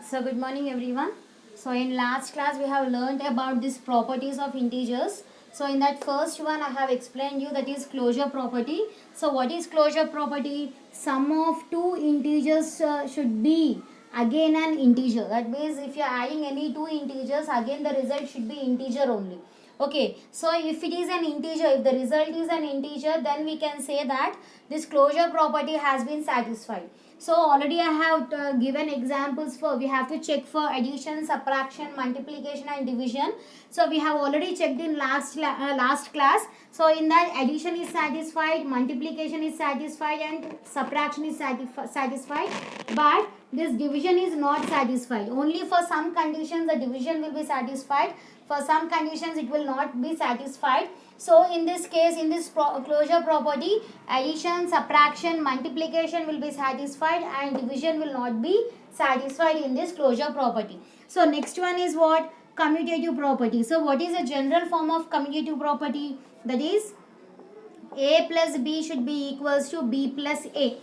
So good morning everyone. So in last class we have learned about these properties of integers. So in that first one I have explained you that is closure property. So what is closure property? Sum of two integers should be again an integer. That means if you are adding any two integers, again the result should be integer only. Okay, so if it is an integer, if the result is an integer, then we can say that this closure property has been satisfied. So already I have given examples for, we have to check for addition, subtraction, multiplication and division. So we have already checked in last class. So in that addition is satisfied, multiplication is satisfied and subtraction is satisfied. But this division is not satisfied. Only for some conditions the division will be satisfied. For some conditions it will not be satisfied. So in this case, in this closure property, addition, subtraction, multiplication will be satisfied and division will not be satisfied in this closure property. So next one is what? Commutative property. So what is the general form of commutative property? That is A plus B should be equals to B plus A.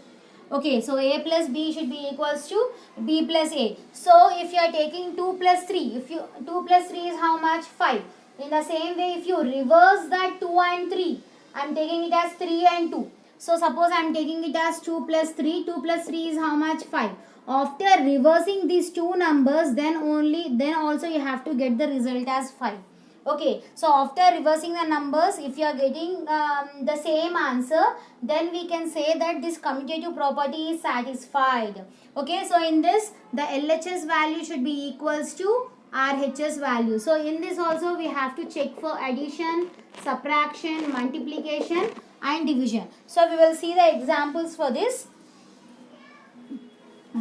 Okay, so A plus B should be equals to B plus A. So if you are taking 2 plus 3, 2 plus 3 is how much? 5. In the same way, if you reverse that 2 and 3, I am taking it as 3 and 2. So suppose I am taking it as 2 plus 3. 2 plus 3 is how much? 5. After reversing these two numbers, then also you have to get the result as 5. Okay, so after reversing the numbers, if you are getting the same answer, then we can say that this commutative property is satisfied. Okay, so in this, the LHS value should be equals to RHS value. So in this also we have to check for addition, subtraction, multiplication and division. So we will see the examples for this.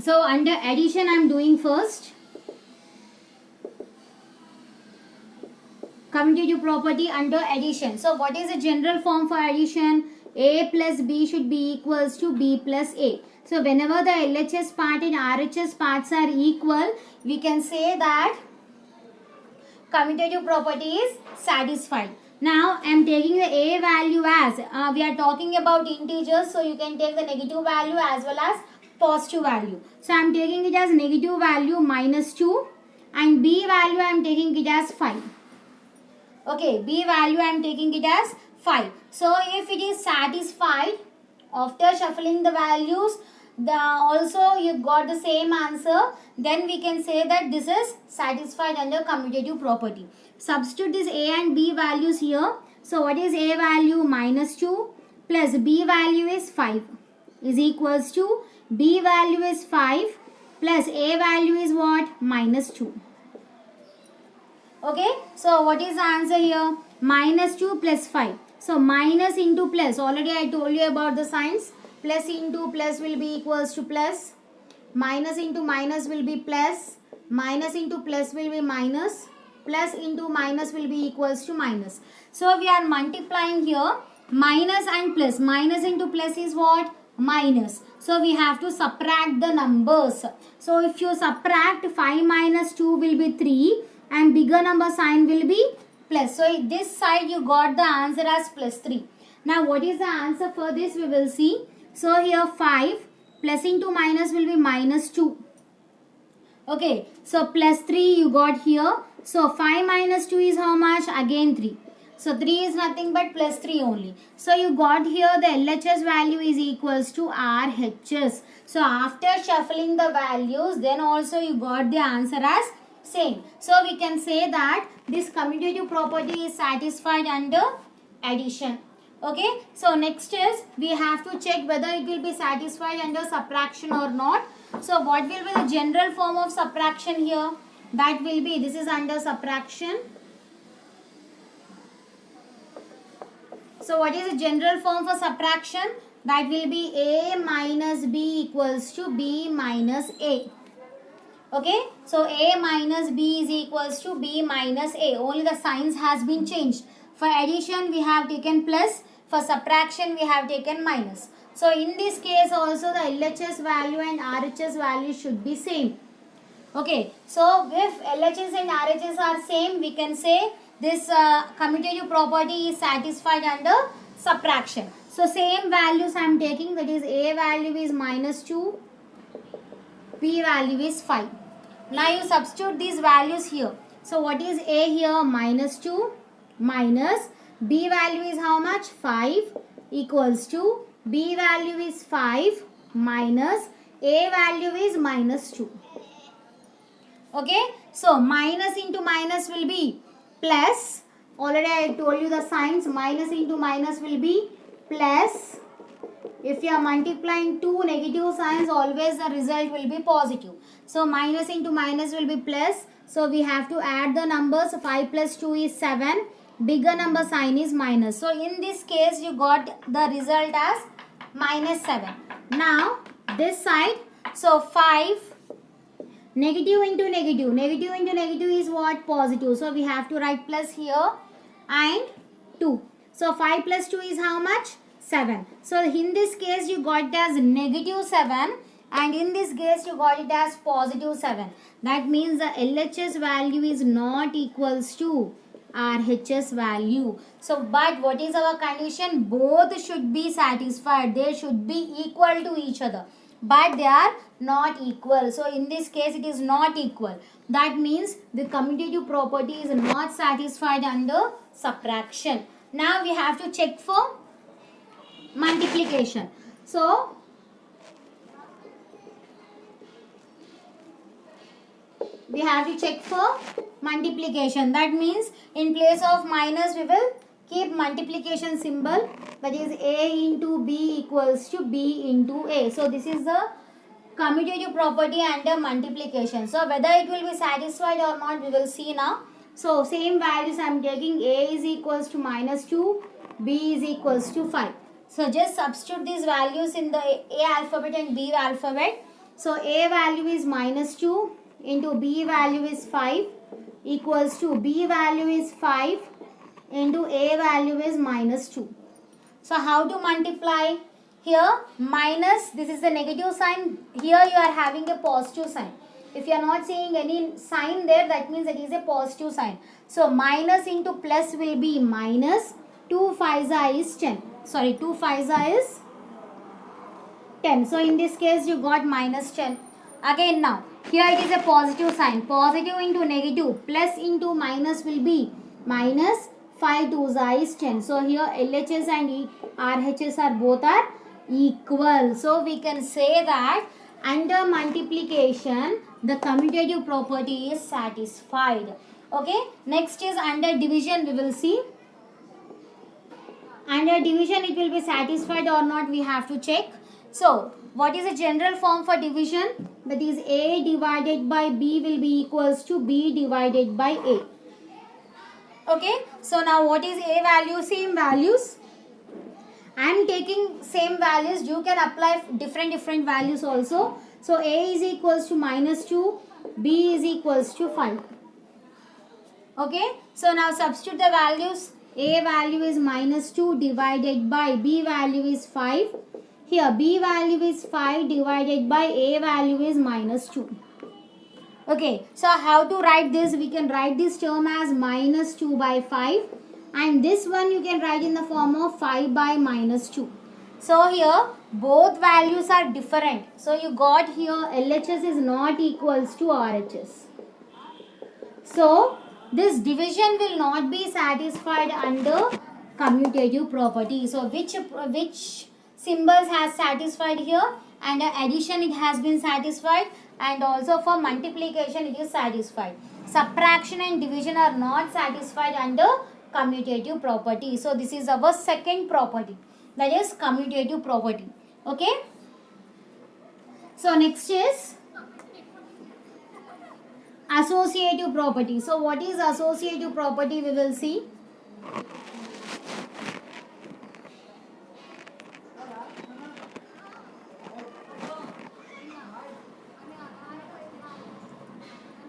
So under addition I am doing first. Commutative property under addition. So what is the general form for addition? A plus B should be equals to B plus A. So whenever the LHS part and RHS parts are equal, we can say that commutative property is satisfied. Now I am taking the A value as, we are talking about integers, so you can take the negative value as well as positive value. So I am taking it as negative value minus 2 and B value I am taking it as 5. Okay, B value I am taking it as 5. So if it is satisfied, after shuffling the values, also you got the same answer, then we can say that this is satisfied under commutative property. Substitute this A and B values here. So what is A value? Minus 2 plus B value is 5 is equals to B value is 5 plus A value is what? Minus 2. Okay, so what is the answer here? Minus 2 plus 5. So minus into plus, already I told you about the signs. Plus into plus will be equals to plus. Minus into minus will be plus. Minus into plus will be minus. Plus into minus will be equals to minus. So we are multiplying here minus and plus. Minus into plus is what? Minus. So we have to subtract the numbers. So if you subtract 5 minus 2 will be 3 and bigger number sign will be plus. So this side you got the answer as plus 3. Now what is the answer for this? We will see. So here 5 plus into minus will be minus 2. Okay, so plus 3 you got here. So 5 minus 2 is how much? Again 3. So 3 is nothing but plus 3 only. So you got here the LHS value is equals to RHS. So after shuffling the values, then also you got the answer as same. So we can say that this commutative property is satisfied under addition. Okay, so next is we have to check whether it will be satisfied under subtraction or not. So what will be the general form of subtraction here? That will be, this is under subtraction. So what is the general form for subtraction? That will be A minus B equals to B minus A. Okay, so A minus B is equals to B minus A. Only the signs has been changed. For addition we have taken plus. For subtraction we have taken minus. So in this case also the LHS value and RHS value should be same. Okay, so if LHS and RHS are same, we can say this commutative property is satisfied under subtraction. So same values I am taking, that is A value is minus 2, B value is 5. Now you substitute these values here. So what is A here? Minus 2 minus B value is how much? 5 equals to B value is 5 minus A value is minus 2. Okay. So minus into minus will be plus. Already I told you the signs. Minus into minus will be plus. If you are multiplying two negative signs, always the result will be positive. So minus into minus will be plus. So we have to add the numbers. 5 plus 2 is 7. Bigger number sign is minus. So in this case, you got the result as minus 7. Now this side, so 5 negative into negative. Negative into negative is what? Positive. So we have to write plus here and 2. So 5 plus 2 is how much? 7. So in this case you got it as negative 7 and in this case you got it as positive 7. That means the LHS value is not equals to RHS value. So but what is our condition? Both should be satisfied. They should be equal to each other. But they are not equal. So in this case it is not equal. That means the commutative property is not satisfied under subtraction. Now we have to check for multiplication. So we have to check for multiplication. That means in place of minus we will keep multiplication symbol, that is A into B equals to B into A. So this is the commutative property under multiplication. So whether it will be satisfied or not we will see now. So same values I am taking. A is equals to minus 2, B is equals to 5. So just substitute these values in the A alphabet and B alphabet. So A value is minus 2 into B value is 5 equals to B value is 5 into A value is minus 2. So how to multiply? Here minus, this is the negative sign. Here you are having a positive sign. If you are not seeing any sign there, that means it is a positive sign. So minus into plus will be minus. 2 5s is 10. Sorry, 2 5s is 10. So in this case you got minus 10. Again now, here it is a positive sign. Positive into negative plus into minus will be minus. 5 2s is 10. So here LHS and RHS are both are equal. So we can say that under multiplication the commutative property is satisfied. Okay. Next is under division we will see. Under division it will be satisfied or not we have to check. So what is the general form for division? That is A divided by B will be equals to B divided by A. Okay. So now what is A value? Same values. I am taking same values. You can apply different values also. So A is equals to minus 2. B is equals to 5. Okay. So now substitute the values. A value is minus 2 divided by B value is 5. Here B value is 5 divided by A value is minus 2. Okay, so how to write this? We can write this term as minus 2 by 5 and this one you can write in the form of 5 by minus 2. So here both values are different. So you got here LHS is not equals to RHS. So this division will not be satisfied under commutative property. So which symbols has satisfied here? Under addition it has been satisfied and also for multiplication it is satisfied. Subtraction and division are not satisfied under commutative property. So this is our second property, that is commutative property. Okay. So next is associative property. So what is associative property we will see.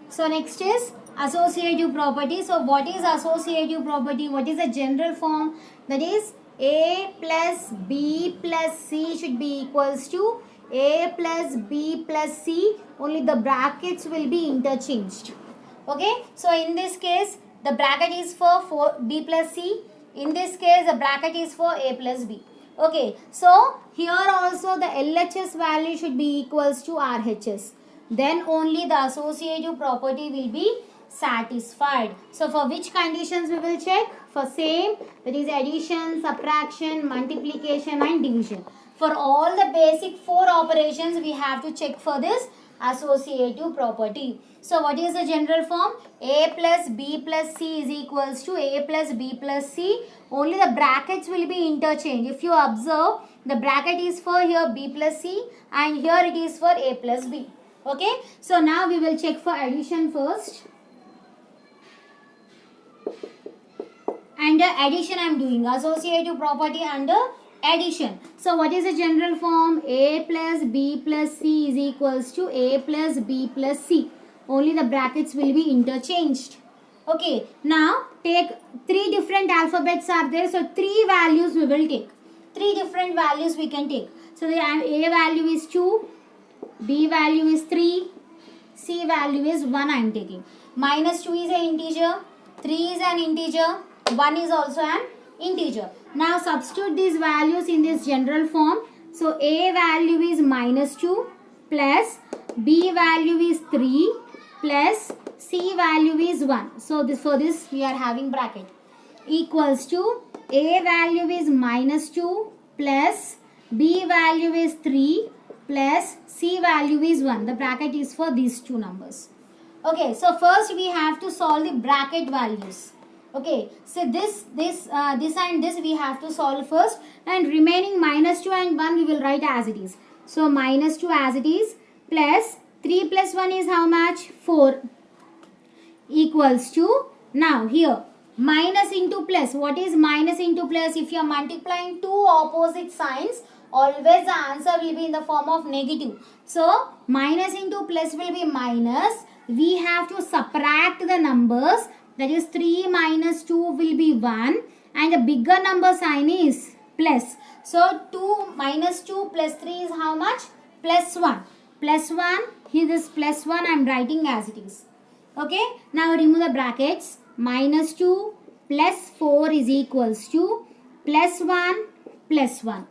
So next is associative property. So what is associative property? What is the general form? That is A plus B plus C should be equals to A plus B plus C. Only the brackets will be interchanged. Okay. So in this case the bracket is for B plus C. In this case the bracket is for A plus B. Okay. So here also the LHS value should be equals to RHS. then only the associative property will be satisfied. So for which conditions we will check? For same, that is addition, subtraction, multiplication and division. For all the basic 4 operations we have to check for this associative property. So what is the general form? A plus B plus C is equals to A plus B plus C. Only the brackets will be interchanged. If you observe, the bracket is for here B plus C and here it is for A plus B. Okay. So now we will check for addition first. Under addition I am doing associative property under addition. So what is the general form? A plus B plus C is equals to A plus B plus C. Only the brackets will be interchanged. Okay. Now take 3 different alphabets are there. So 3 values we will take. 3 different values we can take. So the A value is 2. B value is 3. C value is 1 I am taking. Minus 2 is an integer. 3 is an integer. 1 is also an integer. Now substitute these values in this general form. So A value is minus 2 plus B value is 3 plus C value is 1. So this for this we are having bracket equals to A value is minus 2 plus B value is 3 plus C value is 1. The bracket is for these 2 numbers. Okay, so first we have to solve the bracket values. Okay, so this and this we have to solve first, and remaining minus 2 and 1 we will write as it is. So minus 2 as it is plus 3 plus 1 is how much? 4 equals to, now here minus into plus. What is minus into plus? If you are multiplying 2 opposite signs, always the answer will be in the form of negative. So minus into plus will be minus. We have to subtract the numbers. That is 3 minus 2 will be 1 and the bigger number sign is plus. So 2 minus 2 plus 3 is how much? Plus 1. Plus 1, here this plus 1 I am writing as it is. Okay, now remove the brackets. Minus 2 plus 4 is equals to plus 1 plus 1.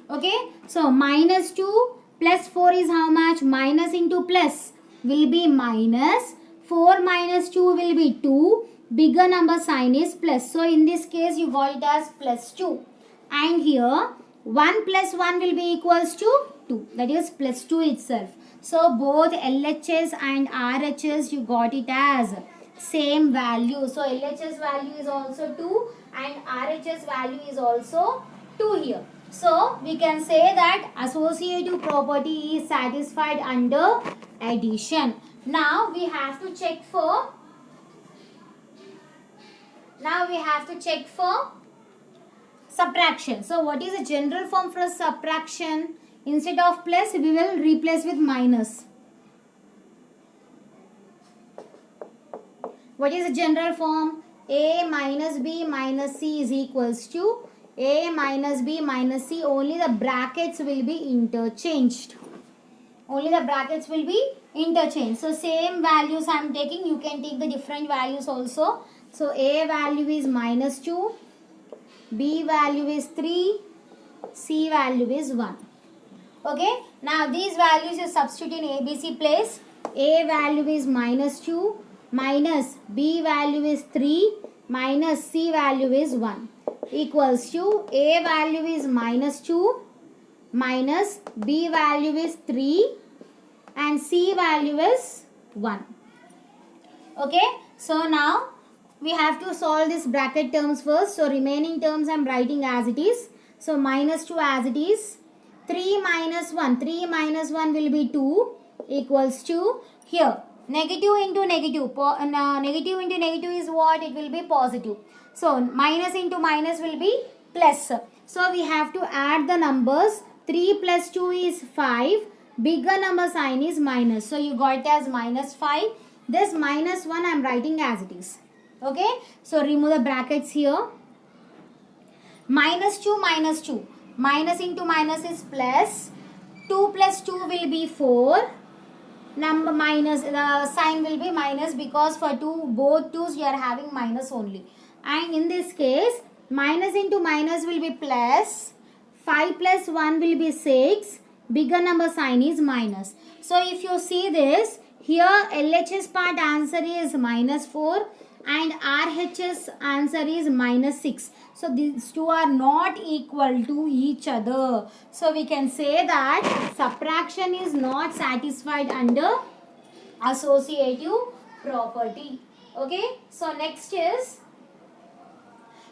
Okay, so minus 2 plus 4 is how much? Minus into plus will be minus. 4 minus 2 will be 2. Bigger number sign is plus. So in this case you got it as plus 2. And here 1 plus 1 will be equals to 2. That is plus 2 itself. So both LHS and RHS you got it as same value. So LHS value is also 2 and RHS value is also 2 here. So we can say that associative property is satisfied under addition. Now we have to check for subtraction. So what is the general form for subtraction? Instead of plus we will replace with minus. What is the general form? A minus B minus C is equals to A minus B minus C. Only the brackets will be interchanged. Only the brackets will be interchanged. So same values I am taking. You can take the different values also. So A value is minus 2. B value is 3. C value is 1. Okay. Now these values you substitute in ABC place. A value is minus 2. Minus B value is 3. Minus C value is 1. Equals to A value is minus 2. Minus B value is 3 and C value is 1. Okay. So now we have to solve this bracket terms first. So remaining terms I am writing as it is. So minus 2 as it is. 3 minus 1. 3 minus 1 will be 2 equals to here. Negative into negative. Negative into negative is what? It will be positive. So minus into minus will be plus. So we have to add the numbers. 3 plus 2 is 5. Bigger number sign is minus. So you got it as minus 5. This minus 1 I am writing as it is. Okay. So remove the brackets here. Minus 2 minus 2. Minus into minus is plus. 2 plus 2 will be 4. Number minus, the sign will be minus because for both 2's you are having minus only. And in this case, minus into minus will be plus. 5 plus 1 will be 6. Bigger number sign is minus. So if you see this, here LHS part answer is -4 and RHS answer is -6. So these two are not equal to each other. So we can say that subtraction is not satisfied under associative property. Okay. So next is,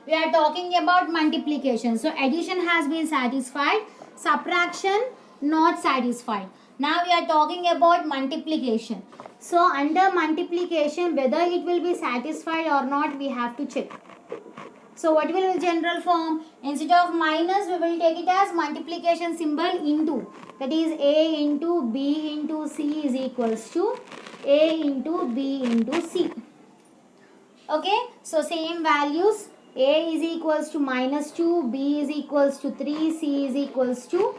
we are talking about multiplication. So addition has been satisfied, subtraction not satisfied. Now we are talking about multiplication. So under multiplication, whether it will be satisfied or not, we have to check. So what will be general form? Instead of minus, we will take it as multiplication symbol into. That is A into B into C is equals to A into B into C. Okay. So same values. A is equals to -2, B is equals to 3, C is equals to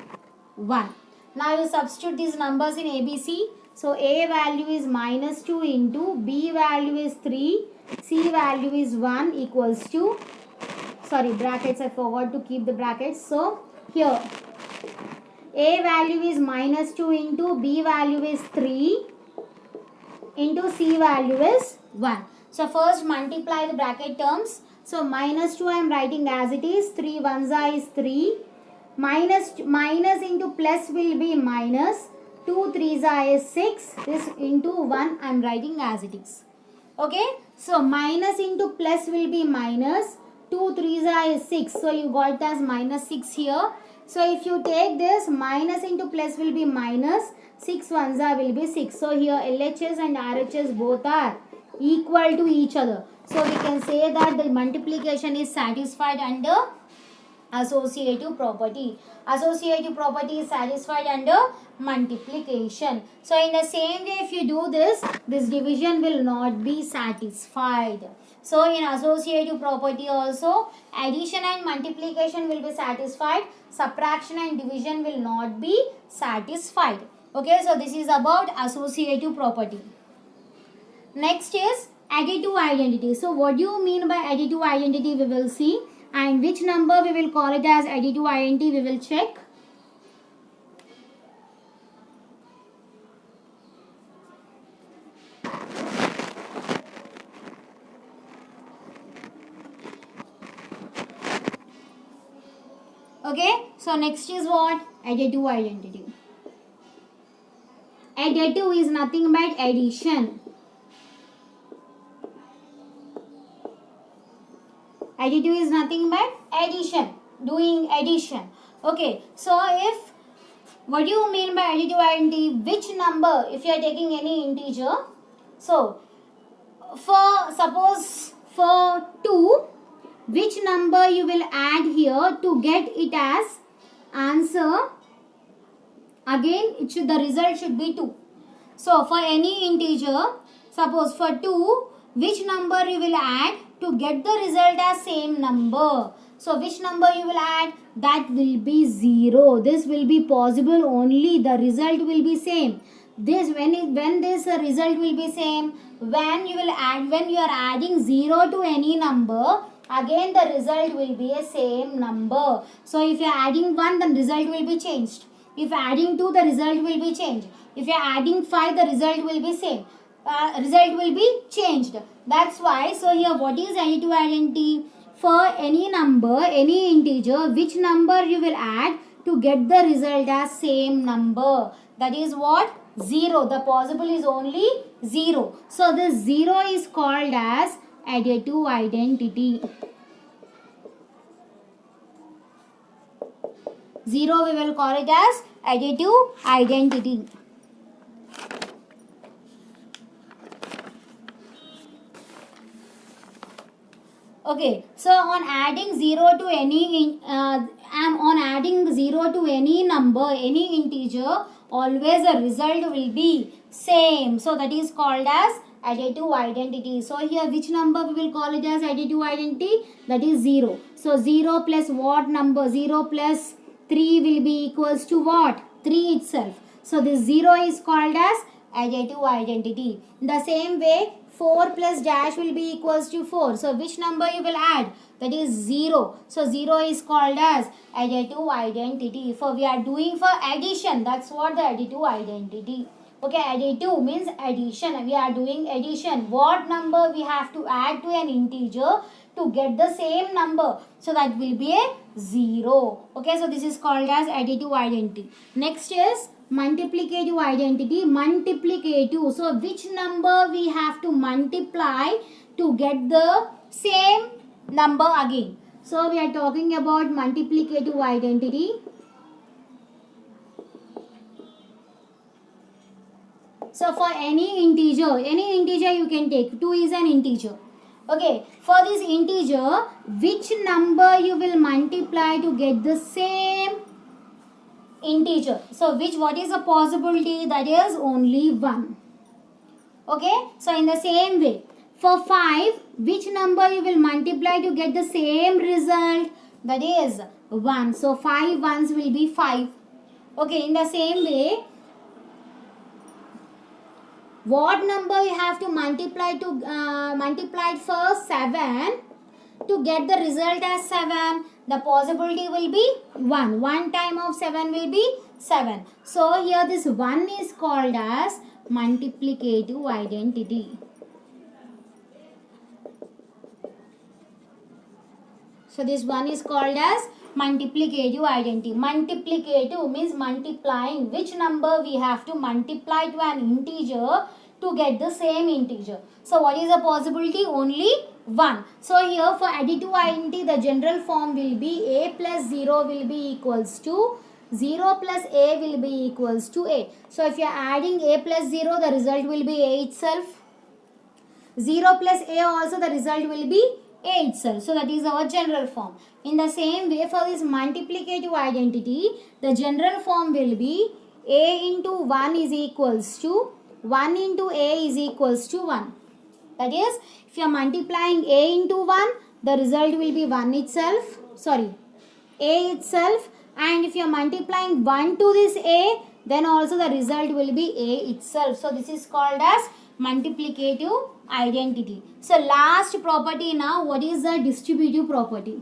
1. Now you substitute these numbers in ABC. So A value is -2 into B value is 3, C value is 1 equals to, sorry, brackets, I forgot to keep the brackets. So here A value is -2 into B value is 3 into C value is 1. So first multiply the bracket terms. So -2 I am writing as it is. 3 ones is 3. Minus into plus will be minus. 2 3s is 6. This into 1 I am writing as it is. Okay. So minus into plus will be minus. 2 3s is 6. So you got as -6 here. So if you take this, minus into plus will be minus. 6 ones will be 6. So here LHS and RHS both are equal to each other. So we can say that the multiplication is satisfied under associative property. Associative property is satisfied under multiplication. So in the same way, if you do this division will not be satisfied. So in associative property also, addition and multiplication will be satisfied. Subtraction and division will not be satisfied. Okay, so this is about associative property. Next is additive identity. So what do you mean by additive identity, we will see. And which number we will call it as additive identity, we will check. Okay, so next is what? Additive identity. Additive is nothing but addition. Additive is nothing but addition, doing addition. Okay, so if, what do you mean by additive identity? Which number, if you are taking any integer, so for suppose for 2, which number you will add here to get it as answer? Again, the result should be 2. So for any integer, suppose for 2, which number you will add to get the result as same number? So which number you will add? That will be 0. This will be possible only the result will be same. This when this result will be same, when you are adding 0 to any number, again the result will be a same number. So if you are adding 1, then result will be changed. If adding 2, the result will be changed. If you are adding 5, the result will be same. Result will be changed. That's why, so here what is additive identity? For any number, any integer, which number you will add to get the result as same number? That is what? 0. The possible is only 0. So this 0 is called as additive identity. 0 we will call it as additive identity. Okay, so on adding 0 to any number, any integer, always the result will be same. So that is called as additive identity. So here which number we will call it as additive identity? That is 0. So 0 plus what number? 0 plus 3 will be equals to what? 3 itself. So this 0 is called as additive identity. In the same way, 4 plus dash will be equals to 4. So which number you will add? That is 0. So 0 is called as additive identity. For we are doing for addition. That's what the additive identity. Okay, additive means addition. We are doing addition. What number we have to add to an integer to get the same number? So that will be a 0. Okay, so this is called as additive identity. Next is multiplicative identity. Multiplicative. So which number we have to multiply to get the same number again? So we are talking about multiplicative identity. So for any integer you can take. 2 is an integer. Okay, for this integer, which number you will multiply to get the same integer? So what is the possibility? That is only 1. Okay, so in the same way, for 5, which number you will multiply to get the same result? That is 1. So 5 ones will be 5. Okay, in the same way, what number you have to multiply to multiply for 7 to get the result as 7? The possibility will be 1. 1 time of 7 will be 7. So here this 1 is called as multiplicative identity. So this one is called as multiplicative identity. Multiplicative means multiplying. Which number we have to multiply to an integer to get the same integer? So what is the possibility? Only 1. So here for additive identity, the general form will be a plus 0 will be equals to 0 plus a will be equals to a. So if you are adding a plus 0, the result will be a itself. 0 plus a also, the result will be a itself. So that is our general form. In the same way, for this multiplicative identity, the general form will be a into 1 is equals to 1 into a is equals to 1. That is, if you are multiplying a into 1, the result will be 1 itself. Sorry, a itself. And if you are multiplying 1 to this a, then also the result will be a itself. So this is called as multiplicative identity. So last property now, what is the distributive property?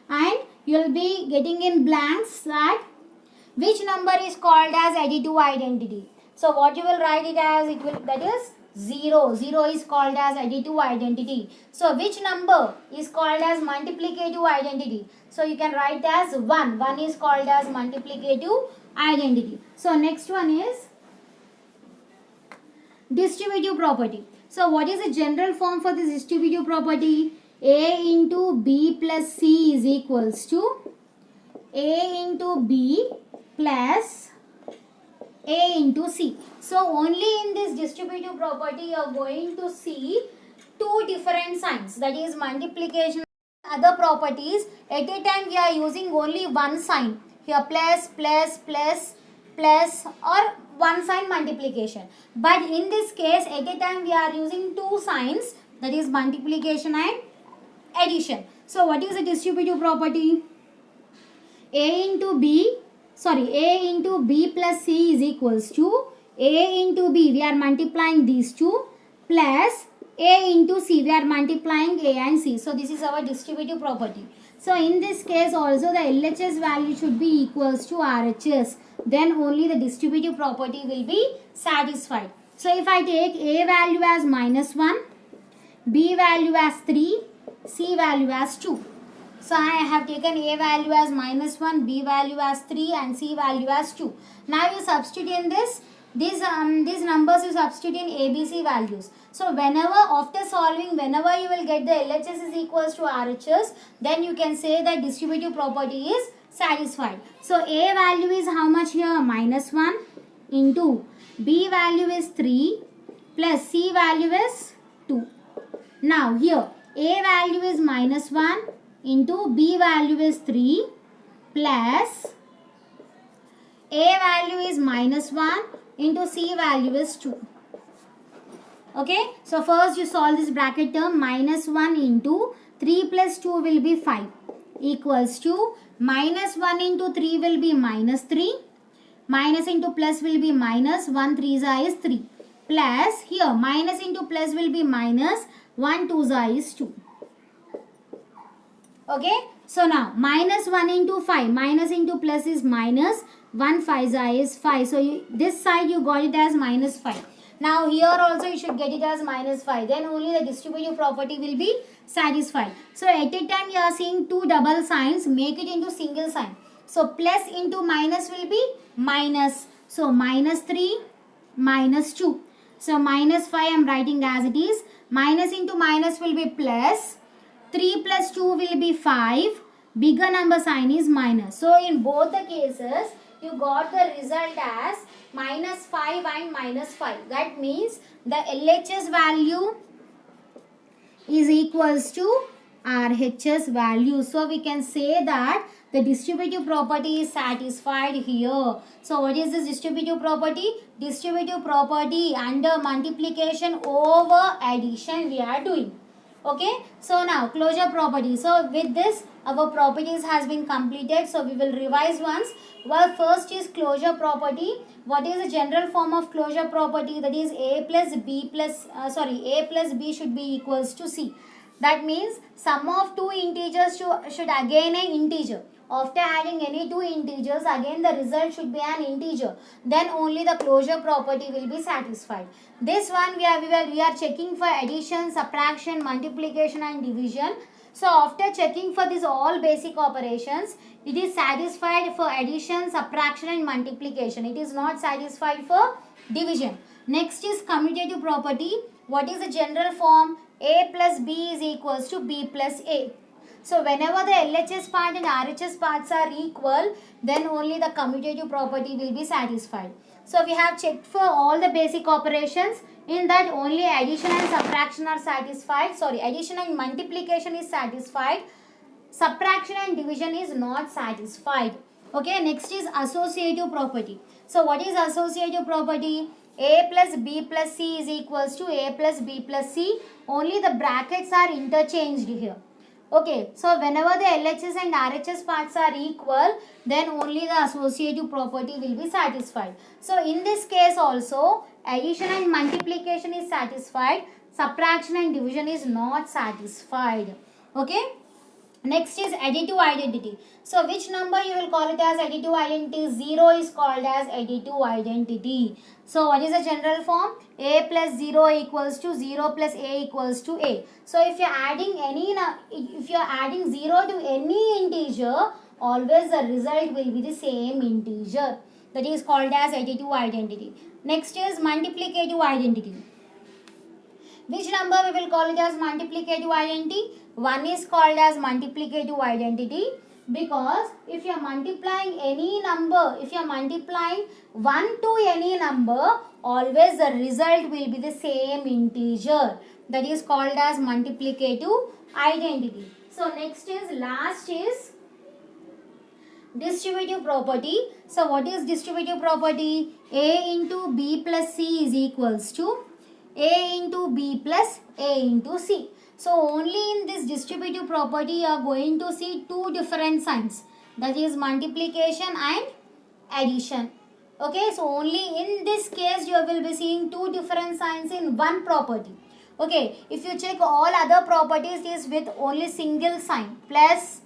And you will be getting in blanks that which number is called as additive identity. So what you will write it as, that is 0. 0 is called as additive identity. So which number is called as multiplicative identity? So you can write as 1. 1 is called as multiplicative identity. So next one is distributive property. So what is the general form for this distributive property? A into B plus C is equals to A into B plus A into C. So only in this distributive property you are going to see two different signs, that is multiplication. Other properties, at a time we are using only one sign. Here plus, plus, plus, plus, or one sign multiplication. But in this case, at a time we are using two signs, that is multiplication and addition. So what is the distributive property? A into B plus C is equals to A into B, we are multiplying these two, plus A into C, we are multiplying A and C. So this is our distributive property. So in this case also the LHS value should be equals to RHS. Then only the distributive property will be satisfied. So if I take A value as -1, B value as 3, C value as 2. So I have taken A value as -1, B value as 3 and C value as 2. Now you substitute in these numbers you substitute in ABC values. So whenever after solving, whenever you will get the LHS is equals to RHS, then you can say that distributive property is satisfied. So A value is how much here? -1 into B value is 3 plus C value is 2. Now here A value is -1 into B value is 3 plus A value is -1 into C value is 2. Okay, so first you solve this bracket term. -1 into 3 plus 2 will be 5 equals to -1 into 3 will be -3, minus into plus will be minus, 1 3 is 3. plus, here minus into plus will be minus, 1 2 is 2. Okay, so now minus 1 into 5, minus into plus is minus, 1 5 is 5. So this side you got it as minus 5. Now here also you should get it as minus 5. Then only the distributive property will be satisfied. So at a time you are seeing two double signs, make it into single sign. So plus into minus will be minus. So minus 3, minus 2. So minus 5 I am writing as it is. Minus into minus will be plus. 3 plus 2 will be 5. Bigger number sign is minus. So in both the cases, you got the result as minus 5 and minus 5. That means the LHS value is equals to RHS value. So we can say that the distributive property is satisfied here. So what is this distributive property? Distributive property under multiplication over addition we are doing. Okay, so now closure property. So with this our properties has been completed. So we will revise once. Well, first is closure property. What is the general form of closure property? That is A plus B should be equals to C. That means sum of two integers should again an integer. After adding any two integers, again the result should be an integer. Then only the closure property will be satisfied. This one we are checking for addition, subtraction, multiplication and division. So after checking for these all basic operations, it is satisfied for addition, subtraction and multiplication. It is not satisfied for division. Next is commutative property. What is the general form? A plus B is equals to B plus A. So whenever the LHS part and RHS parts are equal, then only the commutative property will be satisfied. So we have checked for all the basic operations. In that only addition and subtraction are satisfied. Addition and multiplication is satisfied. Subtraction and division is not satisfied. Okay, next is associative property. So what is associative property? A plus B plus C is equals to A plus B plus C. Only the brackets are interchanged here. Okay, so whenever the LHS and RHS parts are equal, then only the associative property will be satisfied. So in this case also, addition and multiplication is satisfied, subtraction and division is not satisfied. Okay. Next is additive identity. So which number you will call it as additive identity? 0 is called as additive identity. So what is the general form? A plus 0 equals to 0 plus A equals to A. So if you are adding 0 to any integer, always the result will be the same integer. That is called as additive identity. Next is multiplicative identity. Which number we will call it as multiplicative identity? 1 is called as multiplicative identity because if you are multiplying any number, if you are multiplying 1 to any number, always the result will be the same integer. That is called as multiplicative identity. So last is distributive property. So what is distributive property? A into B plus C is equals to A into B plus A into C. So only in this distributive property you are going to see two different signs. That is multiplication and addition. Okay, so only in this case you will be seeing two different signs in one property. Okay, if you check all other properties is with only single sign. Plus,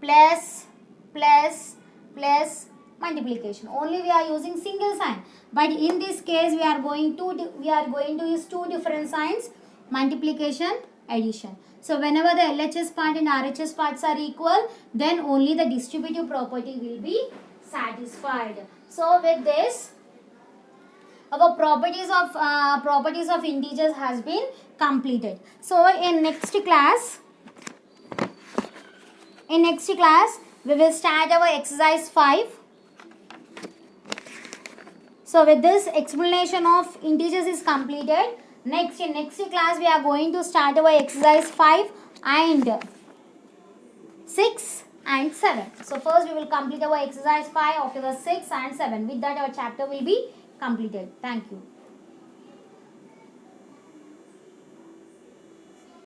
plus, plus, plus, multiplication. Only we are using single sign. But in this case we are going to use two different signs, multiplication, addition. So whenever the LHS part and RHS parts are equal, then only the distributive property will be satisfied. So with this, our properties of integers has been completed. So in next class we will start our exercise 5. So with this, explanation of integers is completed. Next, in next class we are going to start our exercise 5 and 6 and 7. So first we will complete our exercise 5, after the 6 and 7. With that our chapter will be completed. Thank you.